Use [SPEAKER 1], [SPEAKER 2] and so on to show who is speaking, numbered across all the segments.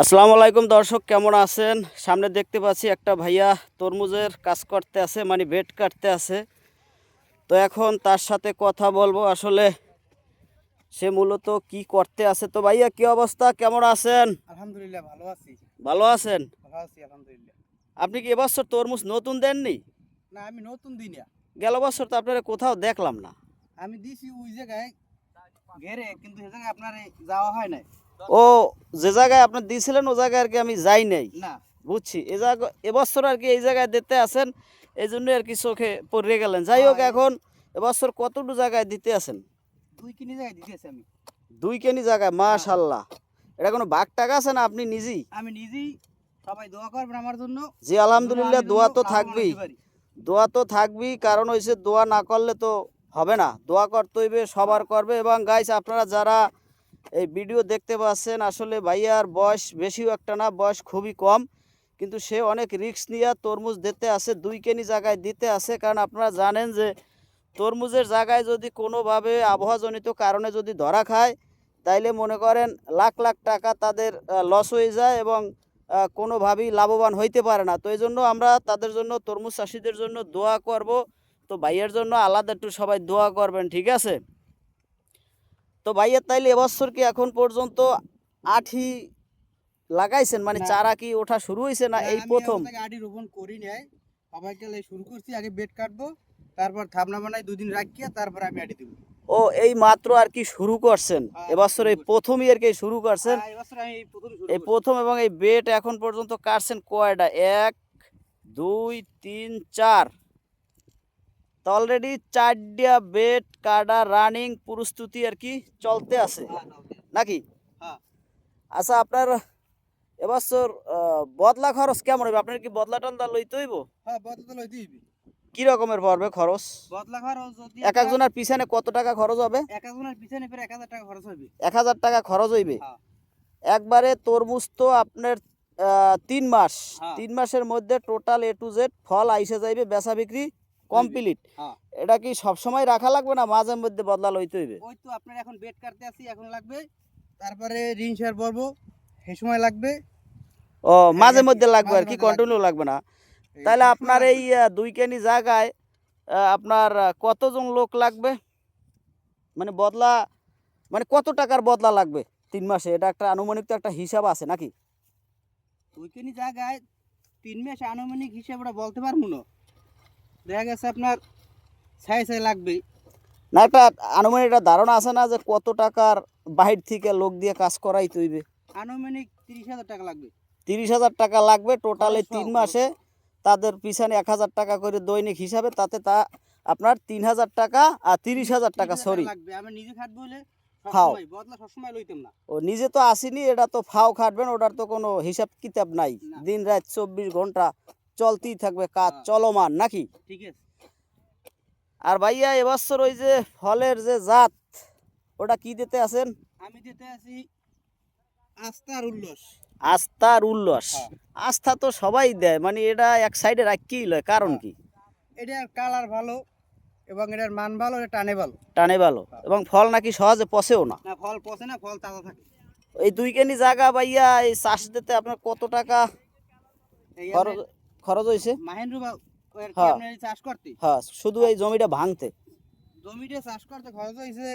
[SPEAKER 1] আসসালামু আলাইকুম দর্শক, কেমন আছেন? সামনে দেখতে পাচ্ছি একটা ভাইয়া তরমুজের কাজ করতে আছে, মানে বেড কাটতে আছে। তো এখন তার সাথে কথা বলবো, আসলে সে মূলত কি করতে আছে। তো ভাইয়া, কি অবস্থা, কেমন আছেন?
[SPEAKER 2] আলহামদুলিল্লাহ ভালো আছি।
[SPEAKER 1] ভালো আছেন?
[SPEAKER 2] ভালো আছি আলহামদুলিল্লাহ।
[SPEAKER 1] আপনি কি এবছর তরমুজ নতুন দেননি?
[SPEAKER 2] না, আমি নতুন দিই না।
[SPEAKER 1] গেল বছর তো আপনারা কোথাও দেখলাম না।
[SPEAKER 2] আমি দিছি ওই জায়গায় ঘেরে, কিন্তু সে জায়গায় আপনার যাওয়া হয় নাই।
[SPEAKER 1] ও, যে জায়গায় আপনি দিয়েছিলেন ও জায়গায় আর কি আমি যাই নাই।
[SPEAKER 2] না,
[SPEAKER 1] বুঝছি, এ জায়গা এবছর আর কি এই জায়গায় দিতে আছেন, এই জন্য আর কি চোখে পড়ে গেলেন। যাই হোক, এখন এবছর কতটুকু জায়গায় দিতে আছেন?
[SPEAKER 2] 2 কিমি জায়গায় দিতেছি আমি।
[SPEAKER 1] 2 কেনি জায়গায়, মাশাআল্লাহ। এটা কোনো ভাগ টাকা আছে না আপনি নিজেই?
[SPEAKER 2] আমি নিজেই। সবাই দোয়া করবেন আমার জন্য।
[SPEAKER 1] জি আলহামদুলিল্লাহ, দোয়া তো থাকবেই।
[SPEAKER 2] থাকবেই।
[SPEAKER 1] দোয়া তো থাকবেই, কারণ হয়েছে দোয়া না করলে তো হবে না। দোয়া করতে হইবে, সবার করবে। এবং গাইস, আপনারা যারা এই ভিডিও দেখতে পাচ্ছেন, আসলে ভাইয়ার বয়স বেশিও একটা না, বয়স খুবই কম, কিন্তু সে অনেক রিস্ক নিয়ে তরমুজ দিতে আছে, 2 কেনি জায়গায় দিতে আছে। কারণ আপনারা জানেন যে তরমুজের জায়গায় যদি কোনোভাবে আবহাওয়াজনিত কারণে যদি ধরা খায়, তাইলে মনে করেন লাখ লাখ টাকা তাদের লস হয়ে যায় এবং কোনোভাবেই লাভবান হইতে পারে না। তো এই জন্য আমরা তাদের জন্য, তরমুজ চাষিদের জন্য দোয়া করব। তো ভাইয়ের জন্য আলাদা একটু সবাই দোয়া করবেন, ঠিক আছে? তো ভাইয়ের তাইলে এবছর কি এখন পর্যন্ত আঠি লাগাইছেন, মানে
[SPEAKER 2] না,
[SPEAKER 1] চারা কি ওঠা শুরু হয়েছে না
[SPEAKER 2] না,
[SPEAKER 1] এই
[SPEAKER 2] আমি
[SPEAKER 1] প্রথম?
[SPEAKER 2] এখন থেকে আডি রোপণ করি নাই। সবাইকে শুরু করছি, আগে বেড কাটবো, তারপর থাবনা বানাই 2 দিন রাখিয়া তারপর আমি আডি দেবো।
[SPEAKER 1] ও, এই মাত্র আর কি শুরু করছেন? এবছর
[SPEAKER 2] শুরু
[SPEAKER 1] এই
[SPEAKER 2] করছি।
[SPEAKER 1] প্রথমই আর কি শুরু করছেন?
[SPEAKER 2] এবছর আমি প্রথম শুরু
[SPEAKER 1] এই
[SPEAKER 2] করছি।
[SPEAKER 1] প্রথম। এবং এই বেড এখন পর্যন্ত কাটছেন কয়টা? 1 2 3 4। তো অলরেডি 4টা বেড কাটা রানিং প্রস্তুতি আর কি চলতে আছে নাকি?
[SPEAKER 2] হ্যাঁ,
[SPEAKER 1] আচ্ছা, আপনার এবছর বদলা খরচ কেমন হবে? আপনার কি বদলা টলদা লইতে হইব?
[SPEAKER 2] হ্যাঁ, বদলা লইতে হইবে।
[SPEAKER 1] কি রকমের পড়বে খরচ?
[SPEAKER 2] বদলা খরচ যদি
[SPEAKER 1] এক একজনের পিছনে কত টাকা খরচ হবে?
[SPEAKER 2] এক একজনের পিছনে প্রায় 1000 টাকা খরচ হবে।
[SPEAKER 1] 1000 টাকা খরচ হইবে
[SPEAKER 2] হ্যাঁ,
[SPEAKER 1] একবারে। তরমুজ তো আপনার 3 মাস,
[SPEAKER 2] হ্যাঁ,
[SPEAKER 1] 3 মাসের মধ্যে টোটাল এ টু জেড ফল আইসে যাইবে, বেচা বিক্রি কমপ্লিট।
[SPEAKER 2] হ্যাঁ।
[SPEAKER 1] এটা কি সব সময় রাখা লাগবে না মাঝে মধ্যে বদলা লইতে হইবে?
[SPEAKER 2] ওই তো আপনার এখন বেড কাটতে আসি, এখন লাগবে। তারপরে ঋণ শেয়ার করবো, সেই সময় লাগবে।
[SPEAKER 1] ও, মাঝে
[SPEAKER 2] এই আর কি,
[SPEAKER 1] মধ্যে লাগবে
[SPEAKER 2] মাঝে
[SPEAKER 1] আর কি,
[SPEAKER 2] মাঝে লাগবে।
[SPEAKER 1] কন্টিনিউ লাগবে না।
[SPEAKER 2] এই
[SPEAKER 1] তাহলে
[SPEAKER 2] সবসময়
[SPEAKER 1] আপনার
[SPEAKER 2] লাগবে
[SPEAKER 1] এই
[SPEAKER 2] না।
[SPEAKER 1] 2 কেনি জায়গায় আপনার কতজন লোক লাগবে? মানে বদলা, মানে কত টাকার বদলা লাগবে 3 মাসে? এটা একটা আনুমানিক তো একটা হিসাব আছে নাকি?
[SPEAKER 2] ওইখানে জায়গায় 3 মাস আনুমানিক হিসাব ওটা বলতে পারবো না। দেখা গেছে আপনার ছাই ছাই লাগবে।
[SPEAKER 1] না, একটা আনুমানিক একটা ধারণা আছে না যে কত টাকার বাহির থেকে লোক দিয়ে কাজ করাই তৈবে?
[SPEAKER 2] আনুমানিক 30,000 টাকা লাগবে।
[SPEAKER 1] 30,000 টাকা লাগবে টোটালে
[SPEAKER 2] খরচ সহ,
[SPEAKER 1] 3
[SPEAKER 2] খরচ
[SPEAKER 1] মাসে।
[SPEAKER 2] সহ।
[SPEAKER 1] তাদের পিছনে 1000 টাকা করে দৈনিক হিসাবে, তাতে তা আপনার 3000 টাকা আর 30,000 টাকা,
[SPEAKER 2] 30,000 টাকা
[SPEAKER 1] সরি।
[SPEAKER 2] লাগবে। আমি নিজে খাটবো হলে
[SPEAKER 1] ফাও,
[SPEAKER 2] সবসময় বদলা সবসময় লইতাম না।
[SPEAKER 1] ও নিজে তো আসেনি, এটা তো ফাও খাটবেন, ওটার তো কোনো হিসাব কিতাব নাই।
[SPEAKER 2] না।
[SPEAKER 1] দিন রাত 24 ঘন্টা চলতেই থাকবে, কাজ
[SPEAKER 2] হ্যাঁ,
[SPEAKER 1] চলমান নাকি?
[SPEAKER 2] ঠিক আছে।
[SPEAKER 1] আর ভাইয়া, এবছর ওই যে ফলের যে জাত, ওটা কি দিতে আছেন?
[SPEAKER 2] আমি দিতে আছি আস্থার উল্লাস।
[SPEAKER 1] আস্থা আর উল্লাস।
[SPEAKER 2] হ্যাঁ,
[SPEAKER 1] আস্থা তো সবাই দেয়, মানে এটা এক সাইডে রাখতেই লয়, কারণ
[SPEAKER 2] হ্যাঁ।
[SPEAKER 1] কি?
[SPEAKER 2] এটার কালার ভালো এবং এটার মান ভালো, এটা টানে ভালো।
[SPEAKER 1] টানে ভালো,
[SPEAKER 2] হ্যাঁ।
[SPEAKER 1] এবং ফল নাকি সহজে পচেও না।
[SPEAKER 2] না, ফল পচে না, ফল তাজা থাকে।
[SPEAKER 1] এই 2 কেনি জায়গা ভাইয়া, এই চাষ দিতে আপনার কত টাকা
[SPEAKER 2] এই
[SPEAKER 1] খরচ খরচ হয়েছে?
[SPEAKER 2] মাহেন্দ্র বা আর কি
[SPEAKER 1] হ্যাঁ,
[SPEAKER 2] আপনার এই চাষ করতে,
[SPEAKER 1] হ্যাঁ, শুধু এই জমিটা ভাঙতে
[SPEAKER 2] জমিটা চাষ করতে খরচ হয়েছে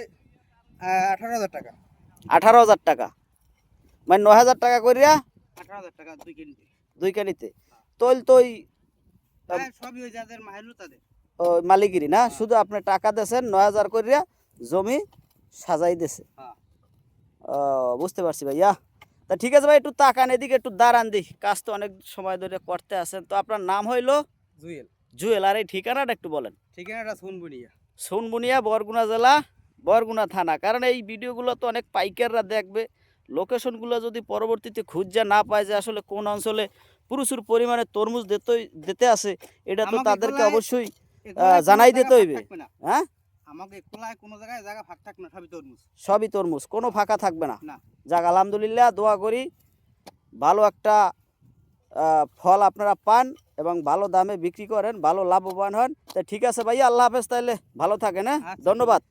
[SPEAKER 2] 18,000 টাকা।
[SPEAKER 1] 18,000 টাকা, মানে 9,000 টাকা করিয়া
[SPEAKER 2] 18,000 টাকা 2 কেজিতে।
[SPEAKER 1] 2 কেনিতে। তৈল তৈ
[SPEAKER 2] হ্যাঁ, সবই ওই যাদের মাহেন্দ্র তাদের।
[SPEAKER 1] মালিকিরি না,
[SPEAKER 2] হ্যাঁ,
[SPEAKER 1] শুধু আপনি টাকা দিয়েছেন 9,000 করিয়া, জমি সাজাই দিয়েছে।
[SPEAKER 2] হ্যাঁ।
[SPEAKER 1] বুঝতে পারছি ভাইয়া। তা ঠিক আছে ভাই, একটু তাকান এদিকে, একটু দাঁড়ান দিই, কাজ তো অনেক সময় ধরে করতে আছেন। তো আপনার নাম হইলো
[SPEAKER 2] জুয়েল।
[SPEAKER 1] জুয়েল, আর এই ঠিকানাটা একটু বলেন।
[SPEAKER 2] ঠিকানাটা শুনবুনিয়া।
[SPEAKER 1] সোনবুনিয়া, বরগুনা জেলা, বরগুনা থানা। কারণ এই ভিডিওগুলো তো অনেক পাইকাররা দেখবে, লোকেশনগুলো যদি পরবর্তীতে খুঁজে না পায় যে আসলে কোন অঞ্চলে প্রচুর পরিমাণে তরমুজ দিতে আছে, এটা তো
[SPEAKER 2] আমাকে
[SPEAKER 1] তাদেরকে
[SPEAKER 2] এগুলাই
[SPEAKER 1] অবশ্যই
[SPEAKER 2] এগুলাই কোনো
[SPEAKER 1] জানাই
[SPEAKER 2] জায়গা
[SPEAKER 1] দিতে
[SPEAKER 2] ফাঁক
[SPEAKER 1] হইবে।
[SPEAKER 2] থাকবে না।
[SPEAKER 1] হ্যাঁ,
[SPEAKER 2] আমাকে এগুলাই কোনো জায়গায় জায়গা ফাঁক থাকবে না, সবই তরমুজ।
[SPEAKER 1] সবই তরমুজ, কোনো ফাঁকা থাকবে না।
[SPEAKER 2] না।
[SPEAKER 1] যাক আলহামদুলিল্লাহ, দোয়া করি ভালো একটা ফল আপনারা পান এবং ভালো দামে বিক্রি করেন, ভালো লাভবান হন। তা ঠিক আছে ভাইয়া, আল্লাহ হাফেজ, তাইলে ভালো থাকেন, হ্যাঁ,
[SPEAKER 2] আচ্ছা, ঠিক আছে।
[SPEAKER 1] ধন্যবাদ।